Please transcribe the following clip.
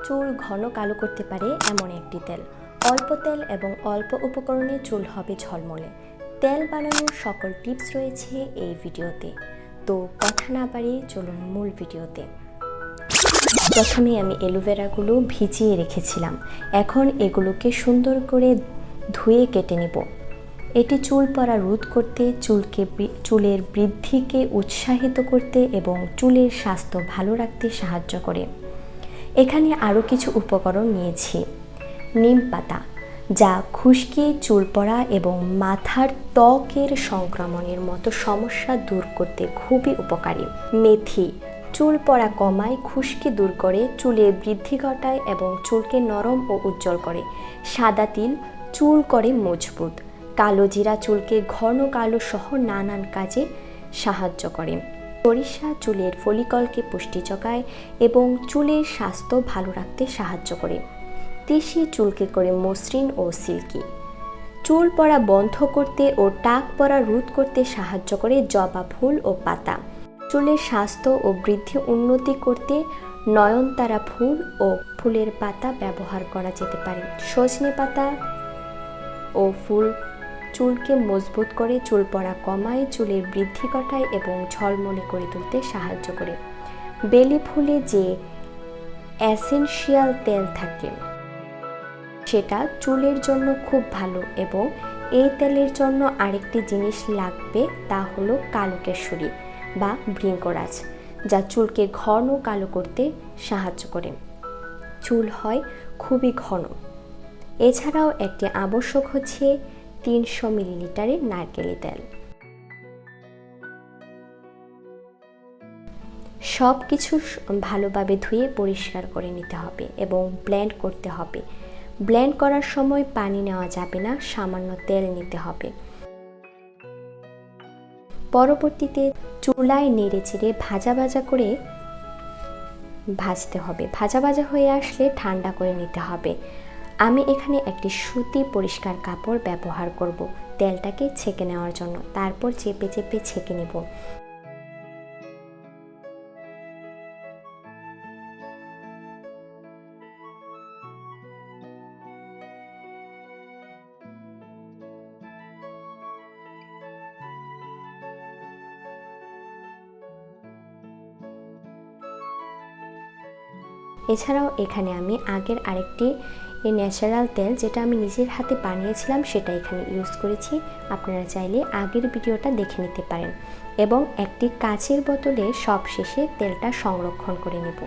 চুল ঘন কালো করতে পারে এমন একটি তেল। অল্প তেল এবং অল্প উপকরণে চুল হবে ঝলমলে। তেল বানানোর সকল টিপস রয়েছে এই ভিডিওতে। তো কথা না বাড়িয়ে চলুন মূল ভিডিওতে। প্রথমে আমি অ্যালোভেরাগুলো ভিজিয়ে রেখেছিলাম। এখন এগুলোকে সুন্দর করে ধুয়ে কেটে নেব। এটি চুল পড়া রোধ করতে, চুলের বৃদ্ধিকে উৎসাহিত করতে এবং চুলের স্বাস্থ্য ভালো রাখতে সাহায্য করে। এখানে আরও কিছু উপকরণ নিয়েছি। নিম পাতা, যা খুশকি, চুল পড়া এবং মাথার ত্বকের সংক্রমণের মতো সমস্যা দূর করতে খুবই উপকারী। মেথি, চুল পড়া কমায়, খুশকি দূর করে, চুলের বৃদ্ধি ঘটায় এবং চুলকে নরম ও উজ্জ্বল করে। সাদা তিল, চুল করে মজবুত। কালো জিরা চুলকে ঘন কালো সহ নানান কাজে সাহায্য করে। সরিষা চুলের ফলিকলকে পুষ্টি যোগায় এবং চুলের স্বাস্থ্য ভালো রাখতে সাহায্য করে। তিসি চুলকে করে মসৃণ ও সিল্কি। চুল পড়া বন্ধ করতে ও টাক পড়া রোধ করতে সাহায্য করে জবা ফুল ও পাতা। চুলের স্বাস্থ্য ও বৃদ্ধি উন্নতি করতে নয়নতারা ফুল ও ফুলের পাতা ব্যবহার করা যেতে পারে। সজনে পাতা ও ফুল চুলকে মজবুত করে, চুল পড়া কমায়, চুলের বৃদ্ধি ঘটায় এবং ঝলমলে করে তুলতে সাহায্য করে। বেলি ফুলে যে এসেনশিয়াল তেল থাকে সেটা চুলের জন্য খুব ভালো এবং এই তেলের জন্য আরেকটি জিনিস লাগবে, তা হলো কালো কেশরী বা ভৃঙ্গরাজ, যা চুলকে ঘন কালো করতে সাহায্য করে। চুল হয় খুবই ঘন। এছাড়াও একটি আবশ্যক হচ্ছে 300 মিলিলিটারের নারকেল তেল। সব কিছু ভালোভাবে ধুয়ে পরিষ্কার করে নিতে হবে এবং ব্লেন্ড করতে হবে। ব্লেন্ড করার সময় পানি নেওয়া যাবে না, সামান্য তেল নিতে হবে। পরবর্তীতে চুলায় নেড়ে চেড়ে ভাজা ভাজা করে ভাজতে হবে। ভাজা ভাজা হয়ে আসলে ঠান্ডা করে নিতে হবে। আমি এখানে একটি সুতি পরিষ্কার কাপড় ব্যবহার করব তেলটাকে ছেঁকে নেওয়ার জন্য। তারপর চেপে চেপে ছেঁকে নেব। এছাড়াও এখানে আমি আগের আরেকটি ন্যাচারাল তেল, যেটা আমি নিজের হাতে বানিয়েছিলাম, সেটা এখানে ইউজ করেছি। আপনারা চাইলে আগের ভিডিওটা দেখে নিতে পারেন। এবং একটি কাচের বোতলে সব শেষে তেলটা সংরক্ষণ করে নেব।